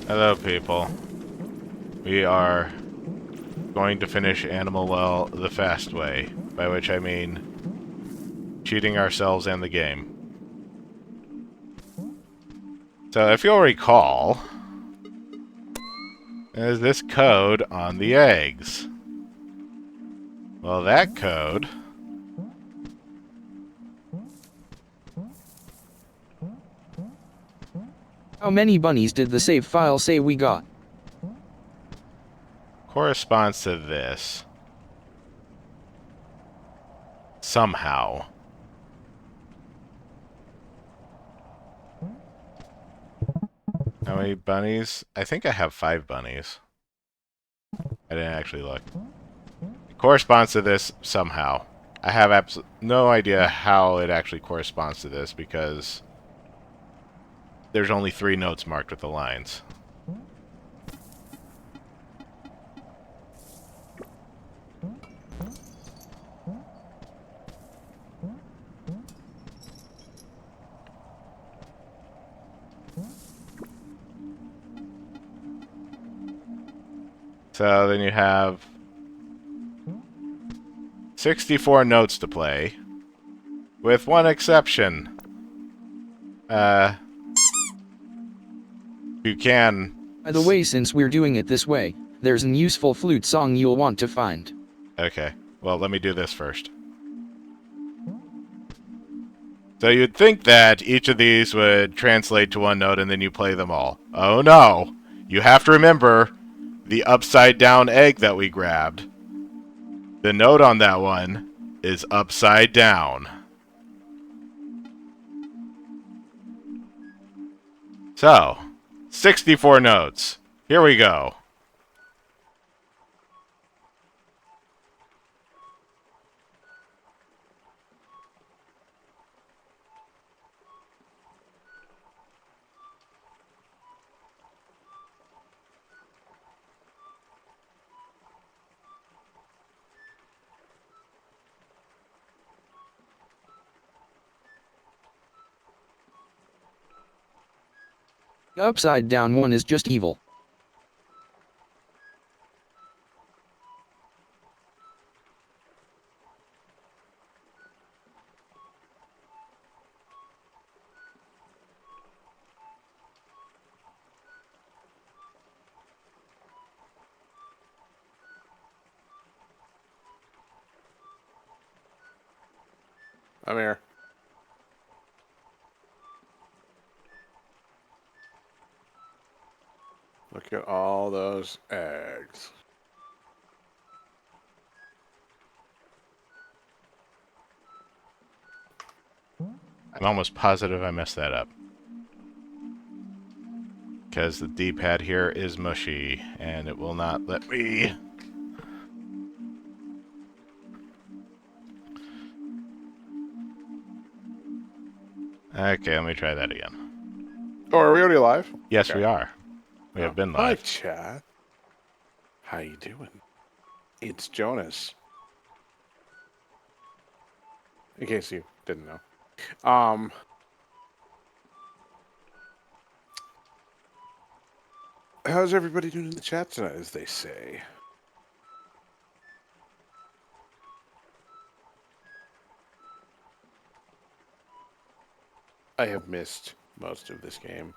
Hello, people. We are going to finish Animal Well the fast way, by which I mean cheating ourselves and the game. So, if you'll recall, there's this code on the eggs. Well, that code... How many bunnies did the save file say we got? corresponds to this. Somehow. How many bunnies? I think I have 5 bunnies. I didn't actually look. It corresponds to this somehow. I have no idea how it actually corresponds to this because there's only 3 notes marked with the lines. So then you have 64 notes to play, with one exception. You can... By the way, since we're doing it this way, there's an useful flute song you'll want to find. Okay, well, let me do this first. So you'd think that each of these would translate to one note and then you play them all. Oh no! You have to remember the upside down egg that we grabbed. The note on that one is upside down. So, 64 notes. Here we go. The upside down one is just evil. I'm here. Look at all those eggs. I'm almost positive I messed that up. Because the D-pad here is mushy, and it will not let me... Okay, let me try that again. Oh, are we already live? Yes, Okay. we are. We have been Hi, live. chat. How you doing? It's Jonas. In case you didn't know. How's everybody doing in the chat tonight, as they say? I have missed most of this game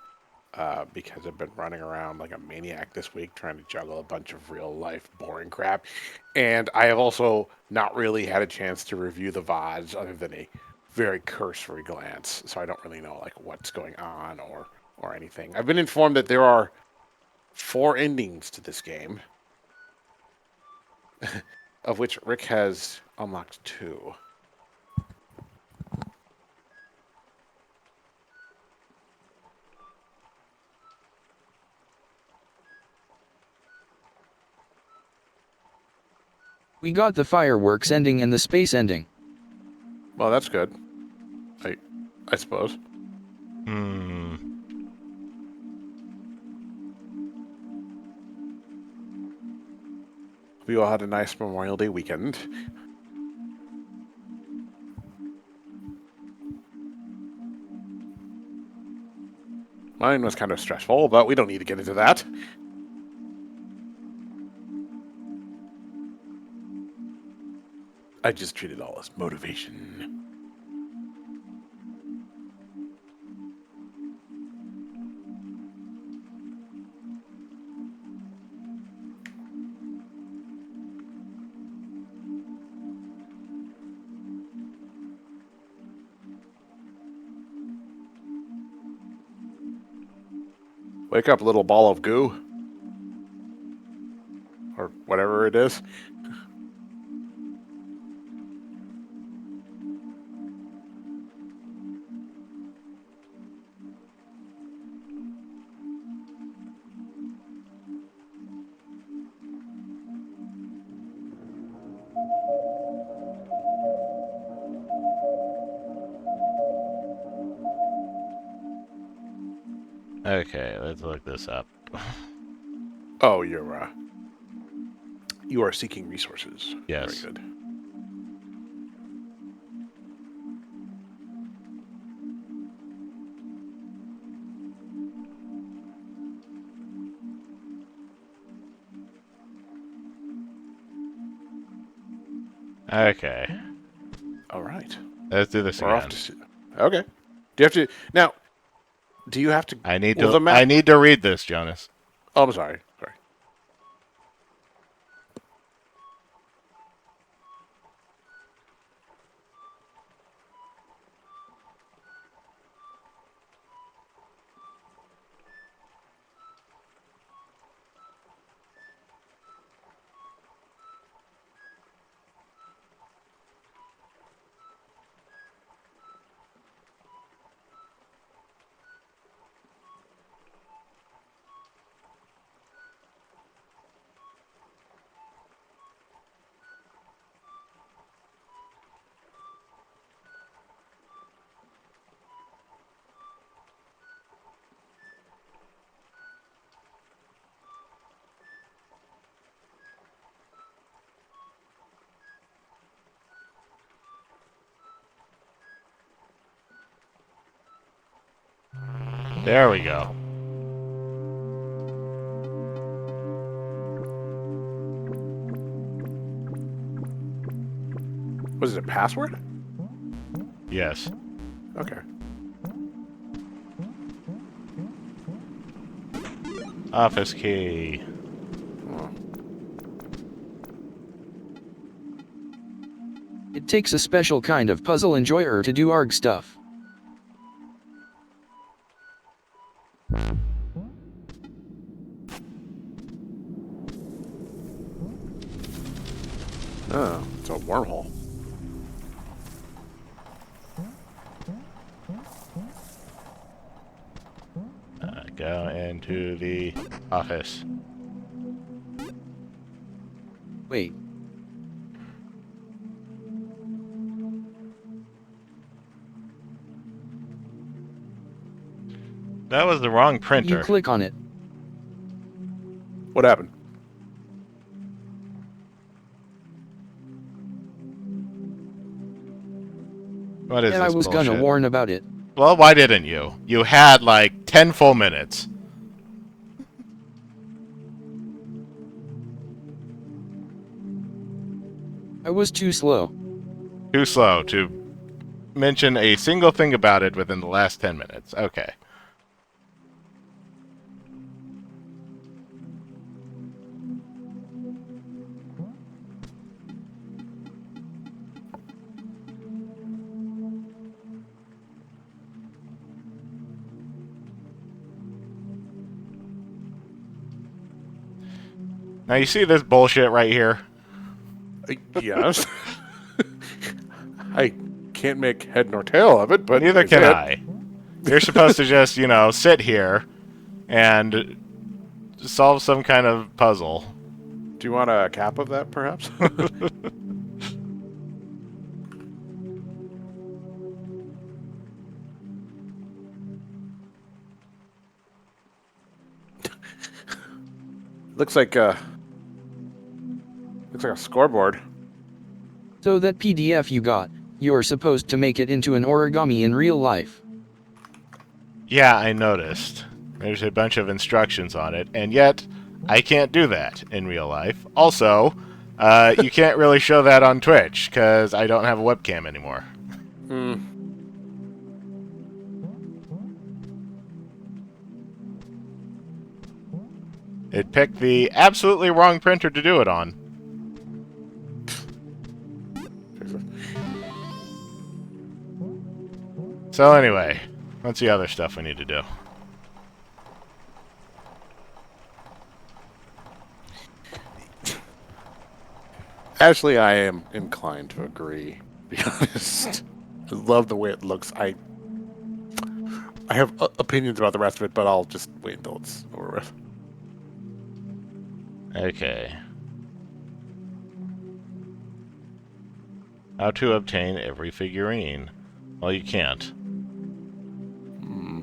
because I've been running around like a maniac this week trying to juggle a bunch of real-life boring crap. And I have also not really had a chance to review the VODs other than a very cursory glance. So I don't really know like what's going on or anything. I've been informed that there are 4 endings to this game, of which Rick has unlocked 2. We got the fireworks ending and the space ending. Well, that's good. I suppose. We all had a nice Memorial Day weekend. Mine was kind of stressful, but we don't need to get into that. I just treat it all as motivation. Wake up, little ball of goo. Or whatever it is. Okay, let's look this up. Oh, you are seeking resources. Yes. Very good. Okay. All right. Let's do this We're again. off to. Okay. Do you have to now? Do you have to? I need Well, to. the map. I need to read this, Jonas. Oh, I'm sorry. Sorry. There we go. Was it a password? Yes. Okay. Office key. Oh. It takes a special kind of puzzle enjoyer to do ARG stuff. Oh, it's a wormhole. Go into the office. Wait, That was the wrong you printer. click on it. What happened? What is And this I was bullshit? gonna warn about it. Well, why didn't you? You had like 10 full minutes. I was too slow. Too slow to mention a single thing about it within the last 10 minutes. Okay. Now you see this bullshit right here? Yes. I can't make head nor tail of it, but Neither can it. I. You're supposed to just, sit here and solve some kind of puzzle. Do you want a cap of that, perhaps? Looks like a scoreboard. So that PDF you got, you're supposed to make it into an origami in real life. Yeah, I noticed. There's a bunch of instructions on it, and yet I can't do that in real life. Also, you can't really show that on Twitch because I don't have a webcam anymore. Hmm. It picked the absolutely wrong printer to do it on. So anyway, what's the other stuff we need to do? Actually, I am inclined to agree. To be honest, I love the way it looks. I have opinions about the rest of it, but I'll just wait until it's over with. Okay. How to obtain every figurine? Well, you can't. Hmm.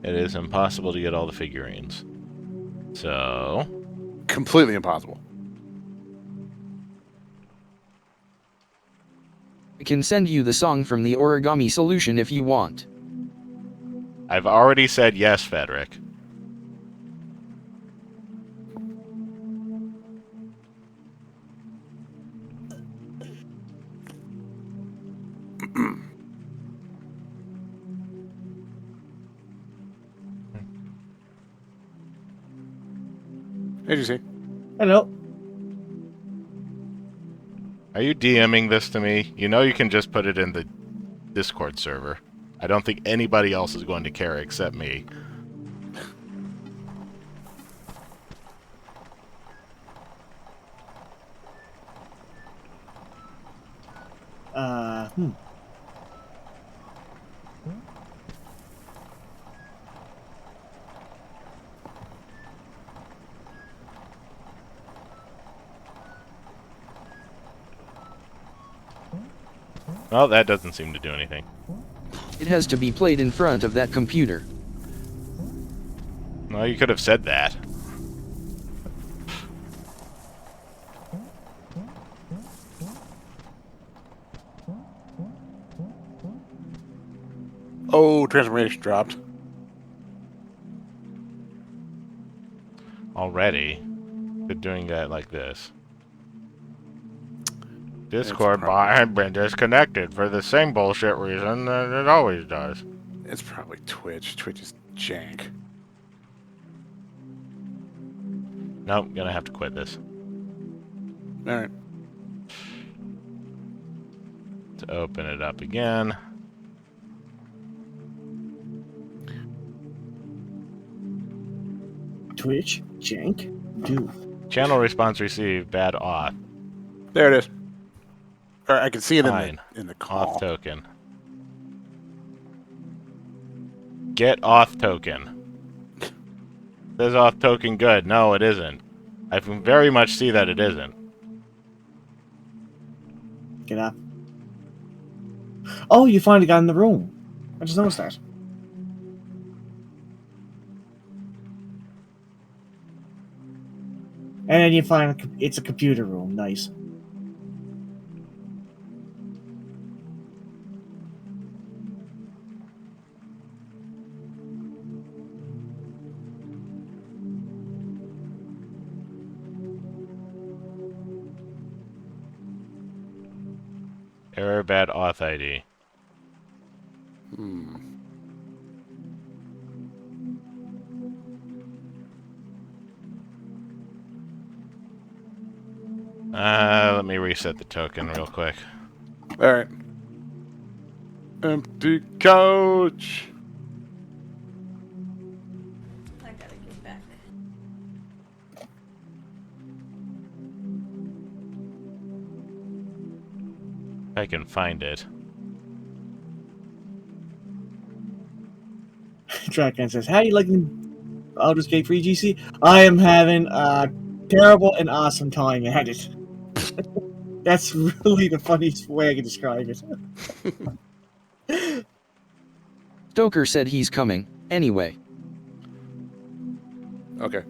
It is impossible to get all the figurines. So... Completely impossible. I can send you the song from the origami solution if you want. I've already said yes, Frederick. As you see. Hello. Are you DMing this to me? You know you can just put it in the Discord server. I don't think anybody else is going to care except me. Hmm. Well, that doesn't seem to do anything. It has to be played in front of that computer. Well, you could have said that. Oh, transformation dropped. Already. They're doing that like this. Discord bot had been disconnected for the same bullshit reason that it always does. It's probably Twitch. Twitch is jank. Nope, gonna have to quit this. Alright. To open it up again. Twitch, jank, do. Channel response received. Bad auth. There it is. Or I can see it Fine. in the call. Auth token. Get auth token. Says auth token good. No, it isn't. I can very much see that it isn't. Get up. Oh, you finally got in the room. I just noticed that. And then you find it's a computer room. Nice. Error bad auth ID. Hmm. Let me reset the token real quick. Alright. Empty couch. I gotta get back. If I can find it. Trackman says, "How do you liking Baldur's Gate 3 GC? I am having a terrible and awesome time at it." That's really the funniest way I can describe it. Stoker said he's coming, anyway. Okay.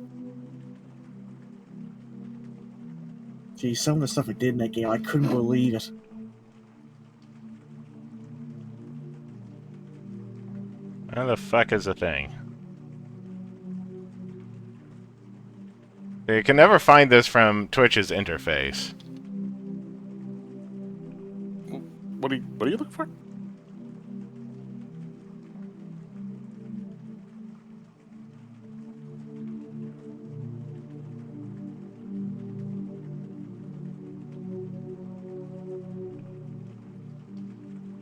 Gee, some of the stuff it did in that game, I couldn't believe it. Where the fuck is the thing? You can never find this from Twitch's interface. What are you looking for?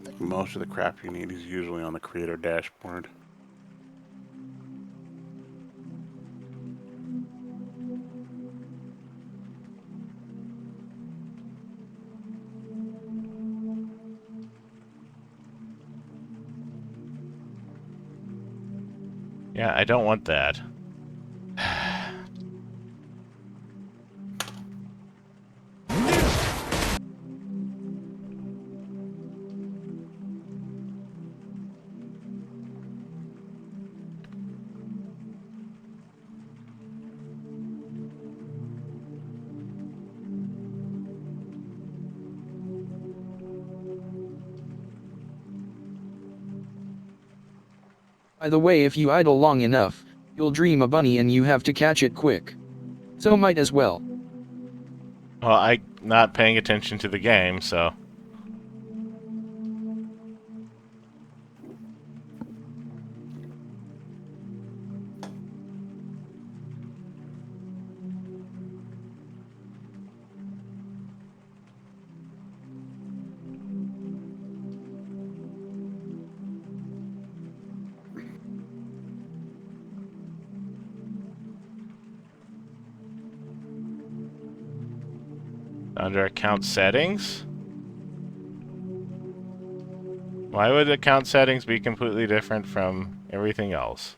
I think most of the crap you need is usually on the creator dashboard. Yeah, I don't want that. By the way, if you idle long enough, you'll dream a bunny and you have to catch it quick. So might as well. Well, I'm not paying attention to the game, so... Under account settings? Why would account settings be completely different from everything else?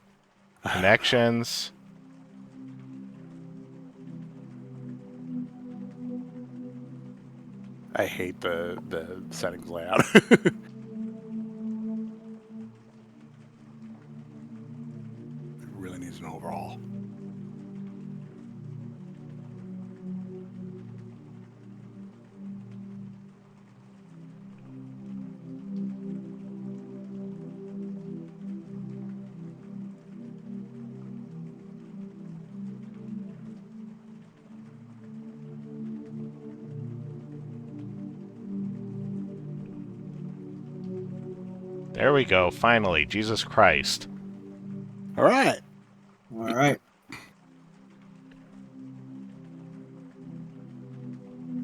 Connections. I hate the settings layout. It really needs an overhaul. There we go, finally. Jesus Christ. All right. All right.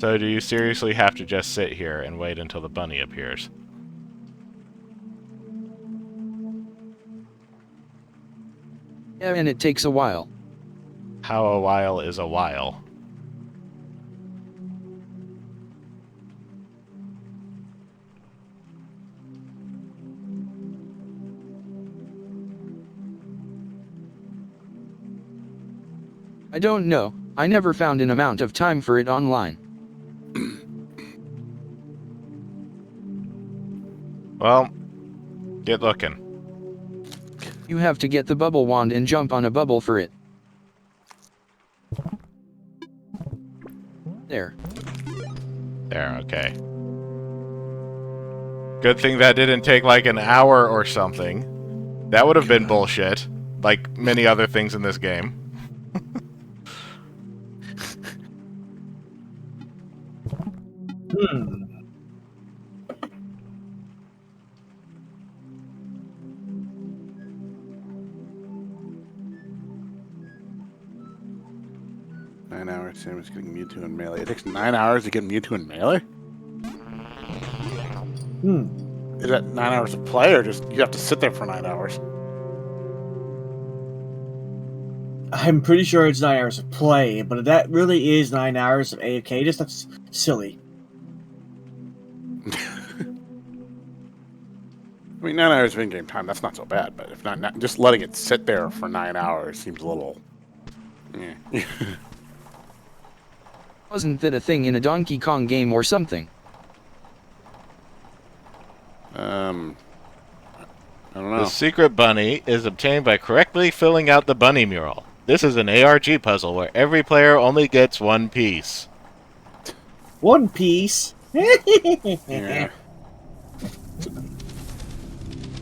So do you seriously have to just sit here and wait until the bunny appears? Yeah, and it takes a while. How a while is a while? I don't know, I never found an amount of time for it online. Well, get looking. You have to get the bubble wand and jump on a bubble for it. There. There, okay. Good thing that didn't take like an hour or something. That would have been bullshit, like many other things in this game. Hmm. Same as getting Mewtwo in Melee. It takes 9 hours to get Mewtwo in Melee? Hmm. Is that 9 hours of play, or just you have to sit there for 9 hours? I'm pretty sure it's 9 hours of play, but if that really is 9 hours of AFK, just that's silly. I mean, 9 hours of in-game time, that's not so bad, but if not just letting it sit there for 9 hours seems a little... Yeah. Wasn't that a thing in a Donkey Kong game or something? I don't know. The secret bunny is obtained by correctly filling out the bunny mural. This is an ARG puzzle where every player only gets one piece. One Piece. Yeah.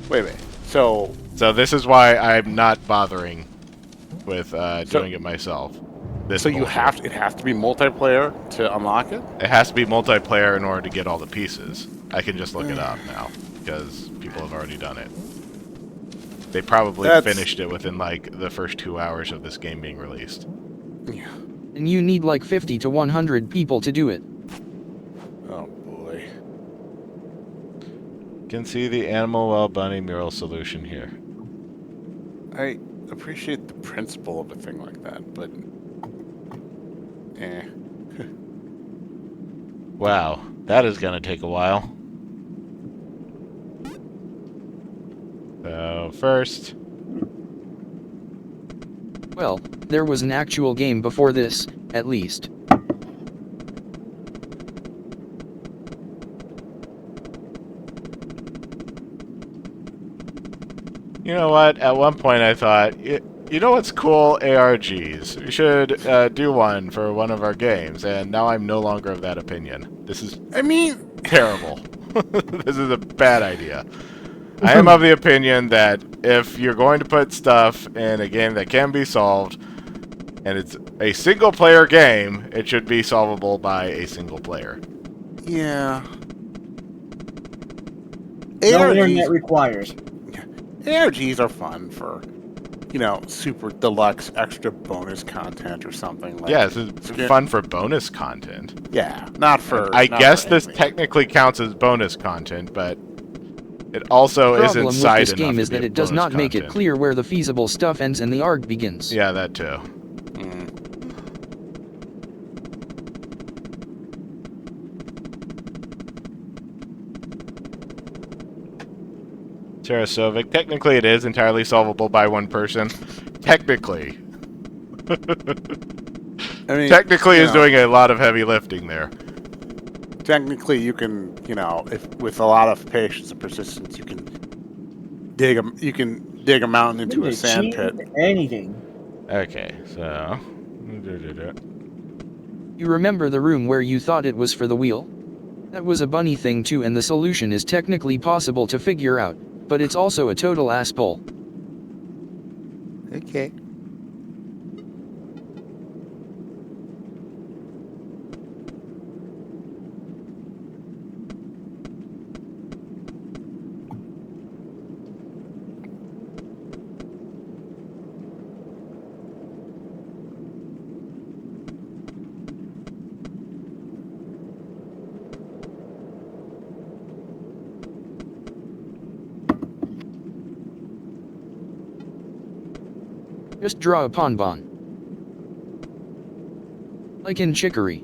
Wait. So So this is why I'm not bothering with doing it myself. This you bullshit. it has to be multiplayer to unlock it? It has to be multiplayer in order to get all the pieces. I can just look it up now, because people have already done it. They probably finished it within, like, the first 2 hours of this game being released. Yeah. And you need like 50 to 100 people to do it. Oh boy. You can see the Animal Well Bunny mural solution here. I appreciate the principle of a thing like that, but Wow, that is gonna take a while. So, first... Well, there was an actual game before this, at least. You know what? At one point I thought, you know what's cool? ARGs. We should do one for one of our games, and now I'm no longer of that opinion. This is terrible. This is a bad idea. I am of the opinion that if you're going to put stuff in a game that can be solved, and it's a single-player game, it should be solvable by a single player. yeah. No internet required. ARGs are fun for, super deluxe extra bonus content or something. Like, Yeah, this is fun for bonus content. Yeah, not for... I guess this technically counts as bonus content, but it also The isn't problem with side this enough game to is be that a it does bonus not make it content. clear where the feasible stuff ends and the arc begins. Yeah, that too. Tarasovic, technically it is entirely solvable by one person. Technically. I mean, technically is doing a lot of heavy lifting there. Technically, you can, if with a lot of patience and persistence, you can dig a mountain into a sand pit. Anything. Okay, so... You remember the room where you thought it was for the wheel? That was a bunny thing too, and the solution is technically possible to figure out, but it's also a total ass pull. Okay. Just draw a bonbon. Like in Chicory.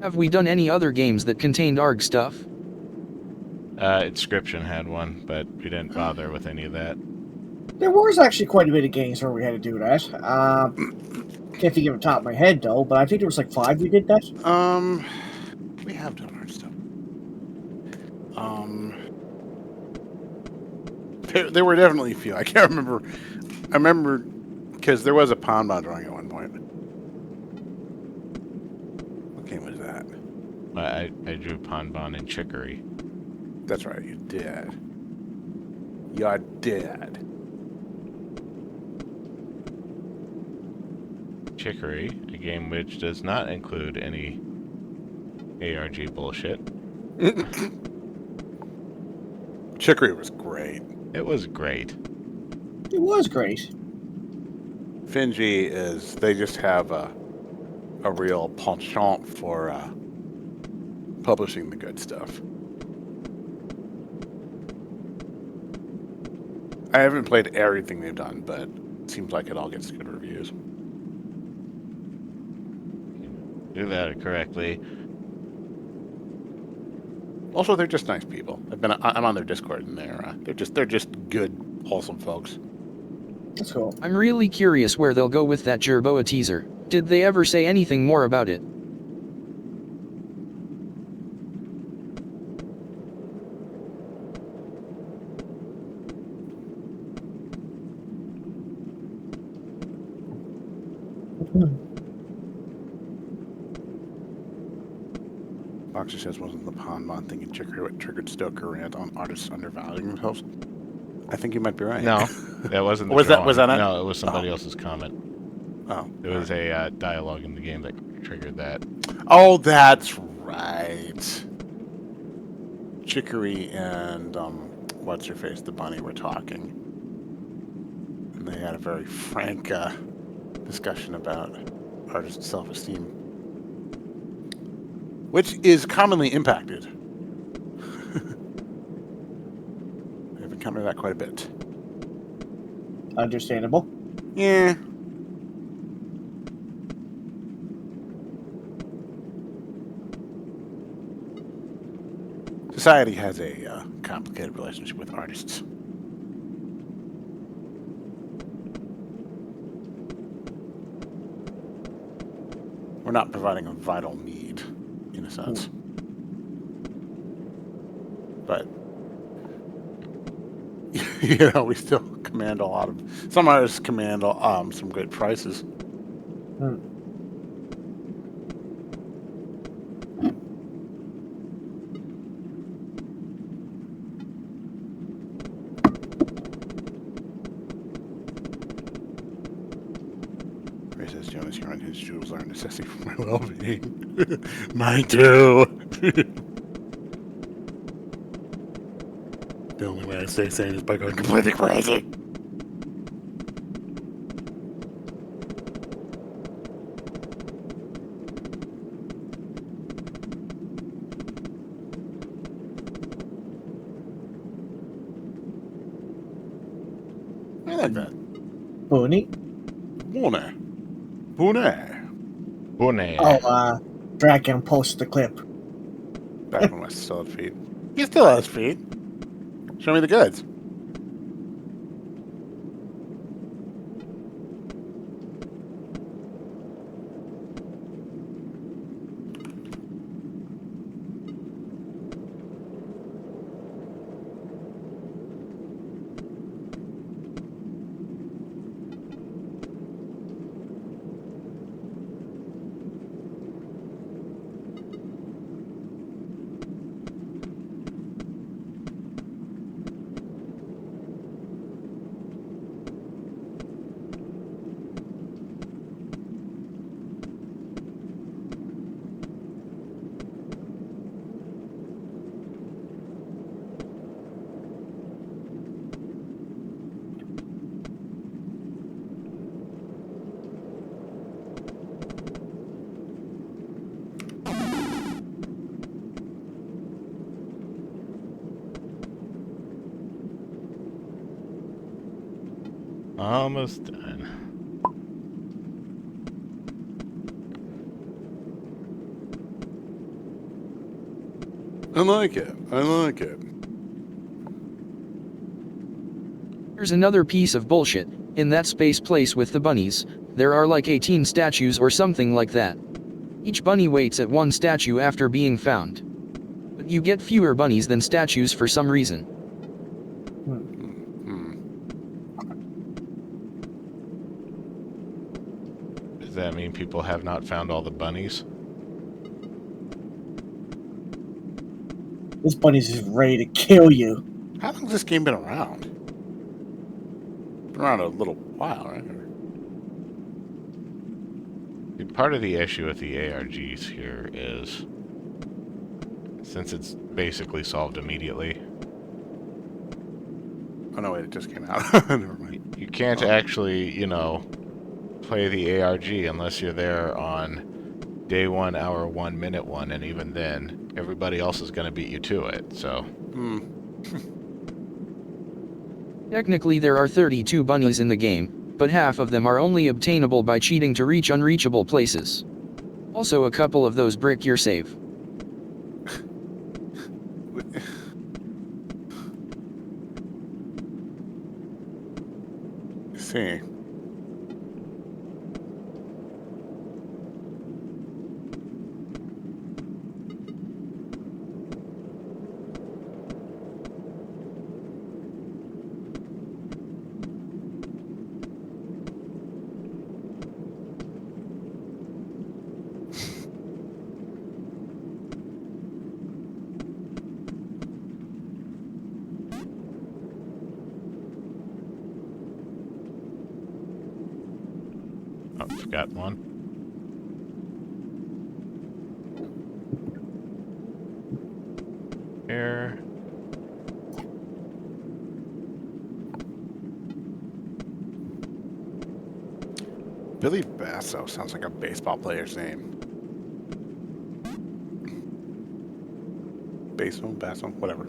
Have we done any other games that contained ARG stuff? Inscription had one, but we didn't bother with any of that. There was actually quite a bit of games where we had to do that. Can't think of the top of my head though, but I think there was like 5 we did that. We have done our stuff. There were definitely a few. I can't remember. I remember because there was a Ponbon drawing at one point. What game was that? I drew Ponbon and Chicory. That's right, you did. You did. Chicory, a game which does not include any ARG bullshit. Chicory was great. It was great. It was great. Finji is, they just have a real penchant for publishing the good stuff. I haven't played everything they've done, but it seems like it all gets good reviews. Do that correctly. Also, they're just nice people. I'm on their Discord, and they're just good, wholesome folks. That's cool. I'm really curious where they'll go with that Jerboa teaser. Did they ever say anything more about it? Boxer says wasn't the Pond Mod thinking what triggered Stoker rant on artists undervaluing themselves. I think you might be right. No, that wasn't the Was that drawing. not? No, it was somebody else's comment. Oh. There was a dialogue in the game that triggered that. Oh, that's right. Chicory and what's her face, the bunny, were talking, and they had a very frank discussion about artist self-esteem, which is commonly impacted. I've encountered that quite a bit. Understandable. Yeah. Society has a complicated relationship with artists. We're not providing a vital need, in a sense. But, you know, we still command a lot of... Some artists command some good prices. Says Jonas Yarn, his jewels are a necessity for my well-being. Mine too. The only way I stay sane is by going completely crazy. I like that. Booney? Bune. Bune. Bune. Oh, Dragon posted the clip. Back when West still had feet. He still has feet. Show me the goods. Almost done. I like it. I like it. Here's another piece of bullshit. In that space place with the bunnies, there are like 18 statues or something like that. Each bunny waits at one statue after being found. But you get fewer bunnies than statues for some reason. Does that mean people have not found all the bunnies? This bunny's just ready to kill you. How long has this game been around? Been around a little while, right? Part of the issue with the ARGs here is, since it's basically solved immediately, Oh no, wait, it just came out. Never mind. you can't actually, you know, play the ARG unless you're there on day 1, hour 1, minute 1, and even then, everybody else is going to beat you to it, so... Technically there are 32 bunnies in the game, but half of them are only obtainable by cheating to reach unreachable places. Also a couple of those brick your save. See. Oh, forgot one. Here. Billy Basso sounds like a baseball player's name. Basso, whatever.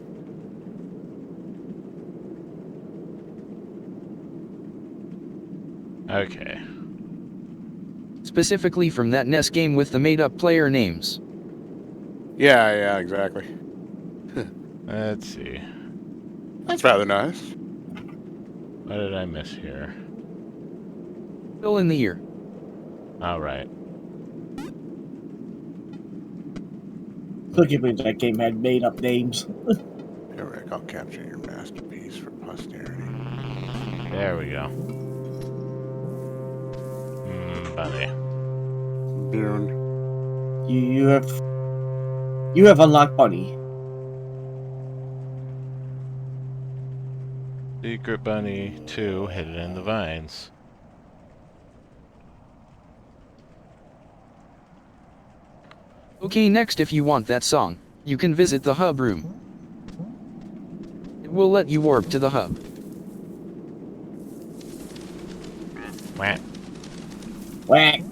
Okay. Specifically from that NES game with the made-up player names. Yeah, exactly. Let's see. That's rather nice. What did I miss here? Fill in the year. Alright. Look at me, that game had made up names. Here, Rick, I'll capture your masterpiece for posterity. There we go. Bunny. Dune. You have unlocked Bunny. Secret Bunny 2 hidden in the vines. Okay, next if you want that song, you can visit the hub room. It will let you warp to the hub. Wah. Whack.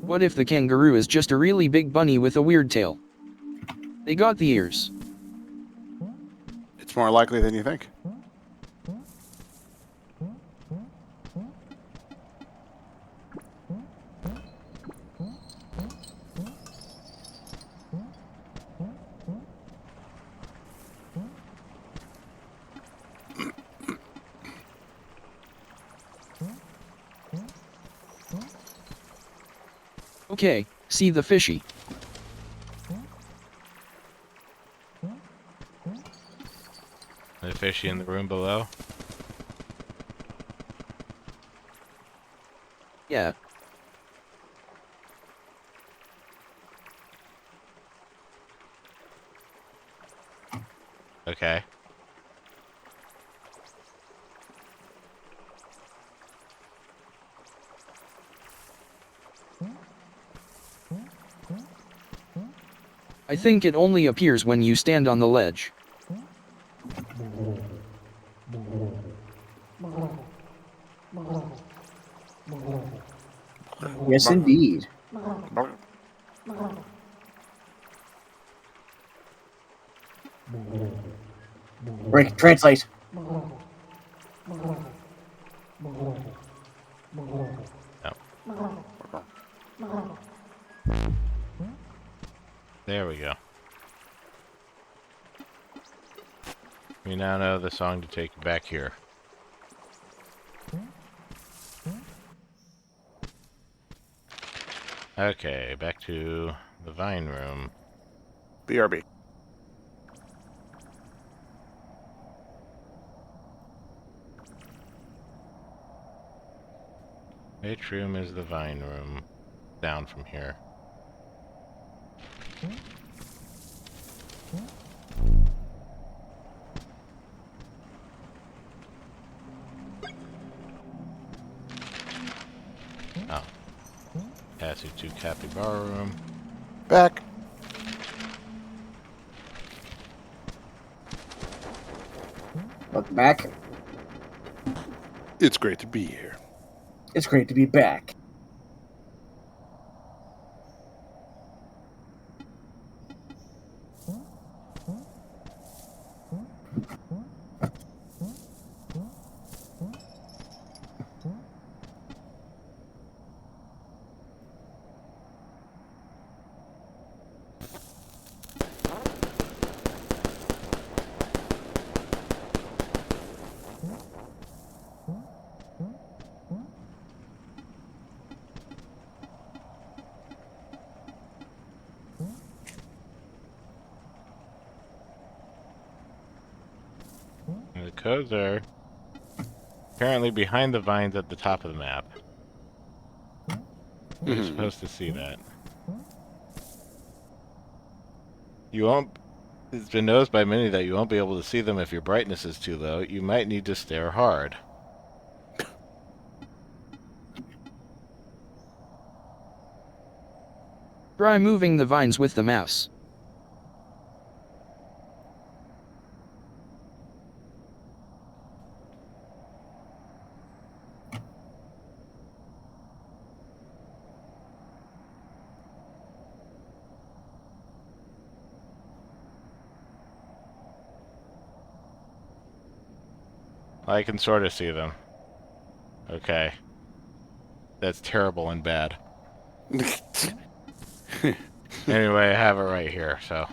What if the kangaroo is just a really big bunny with a weird tail? They got the ears. It's more likely than you think. Okay, see the fishy. The fishy in the room below. Yeah. Okay. I think it only appears when you stand on the ledge. Yes, indeed. Rick, translate. There we go. We now know the song to take you back here. Okay, back to the vine room. BRB. Which room is the vine room? Down from here. Oh. Pass you to Capybara room. Back. Welcome back. It's great to be here. It's great to be back. And the codes are apparently behind the vines at the top of the map. You're supposed to see that. You won't. It's been noticed by many that you won't be able to see them if your brightness is too low. You might need to stare hard. Try moving the vines with the mouse. I can sort of see them. Okay. That's terrible and bad. Anyway, I have it right here, so.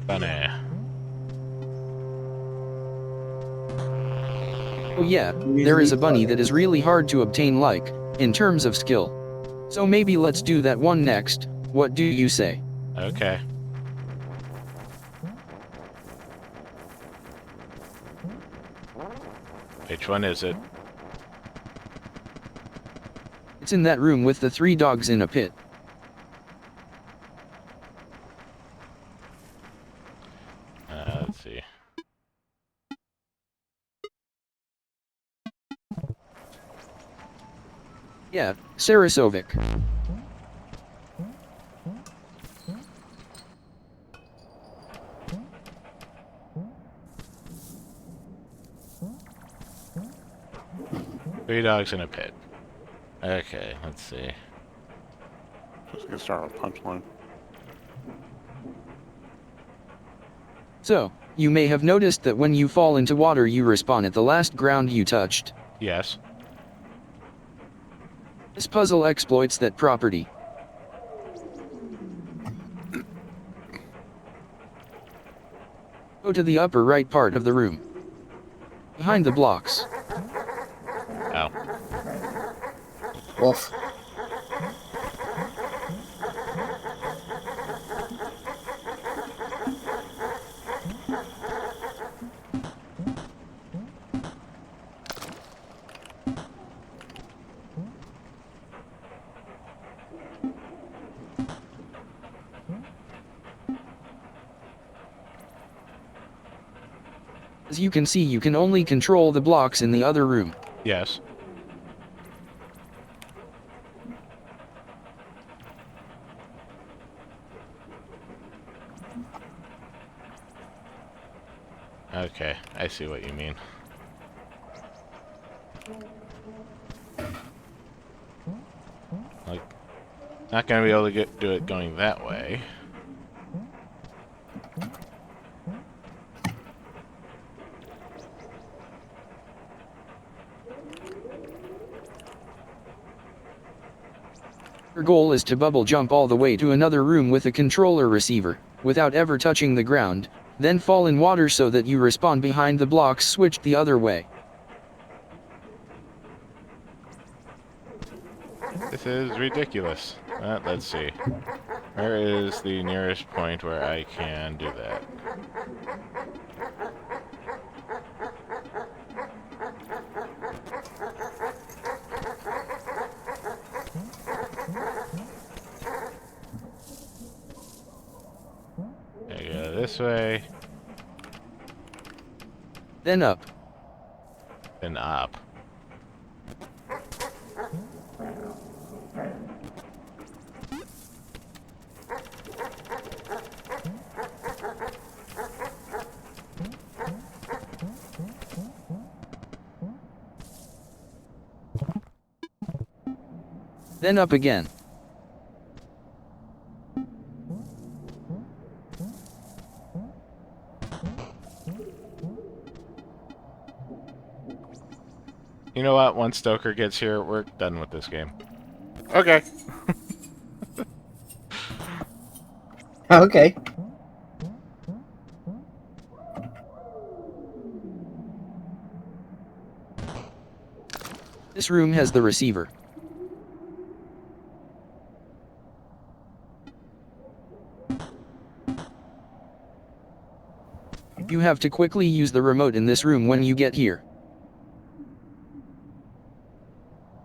Bunny. Oh yeah, there is a bunny that is really hard to obtain like, in terms of skill. So maybe let's do that one next, what do you say? Okay. Which one is it? It's in that room with the 3 dogs in a pit. Let's see. Yeah, Sarasovic. Three dogs in a pit. Okay, let's see. Just gonna start with punchline. So, you may have noticed that when you fall into water you respawn at the last ground you touched. Yes. This puzzle exploits that property. Go to the upper right part of the room. Behind the blocks. Oh. Wolf. As you can see, you can only control the blocks in the other room. Yes. Okay, I see what you mean. Like, not gonna be able to do it going that way. Your goal is to bubble jump all the way to another room with a controller receiver, without ever touching the ground, then fall in water so that you respawn behind the blocks switched the other way. This is ridiculous. Let's see. Where is the nearest point where I can do that? I go this way. Then up. and up. Then up again. You know what? Once Stoker gets here, we're done with this game. Okay. Okay. This room has the receiver. You have to quickly use the remote in this room when you get here.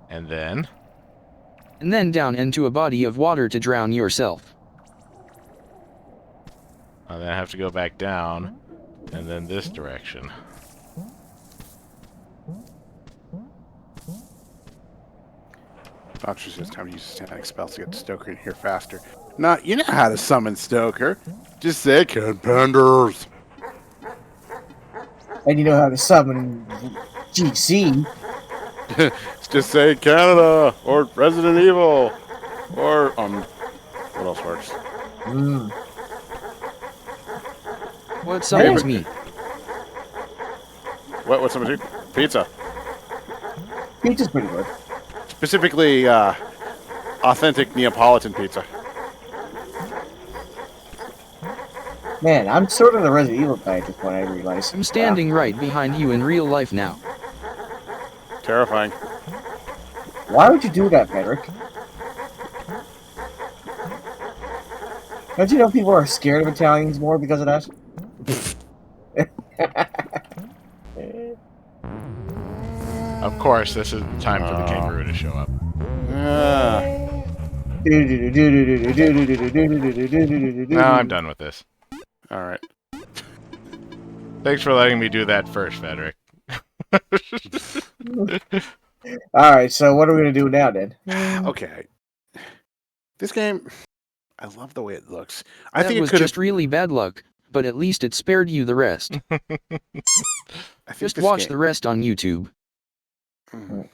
And then... And then down into a body of water to drown yourself. And then I have to go back down, and then this direction. Doctor says time to use static spells to get Stoker in here faster. Not, you know how to summon Stoker. Just say contenders. And you know how to summon GC. Just say Canada or Resident Evil or what else works? Mm. What summons me? What summons you? Pizza. Pizza's pretty good. Specifically, authentic Neapolitan pizza. Man, I'm sort of the Resident Evil guy at this point, I realize. I'm standing right behind you in real life now. Terrifying. Why would you do that, Patrick? Don't you know people are scared of Italians more because of that? Of course, this is time for the kangaroo to show up. Now I'm done with this. All right. Thanks for letting me do that first, Frederick. Alright, so what are we going to do now, then? Okay. This game, I love the way it looks. I That think was it could just really bad luck, but at least it spared you the rest. Just watch the rest on YouTube. I think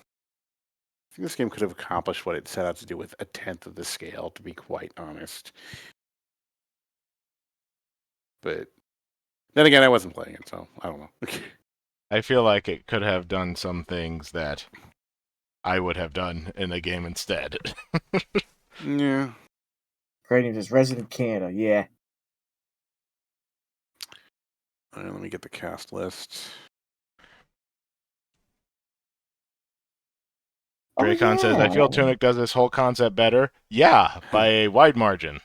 this game could have accomplished what it set out to do with a tenth of the scale, to be quite honest. But then again, I wasn't playing it, so I don't know. I feel like it could have done some things that I would have done in the game instead. Yeah. Great name is Resident Canada, yeah. All right, let me get the cast list. Dracon says, I feel Tunic does this whole concept better. Yeah, by a wide margin.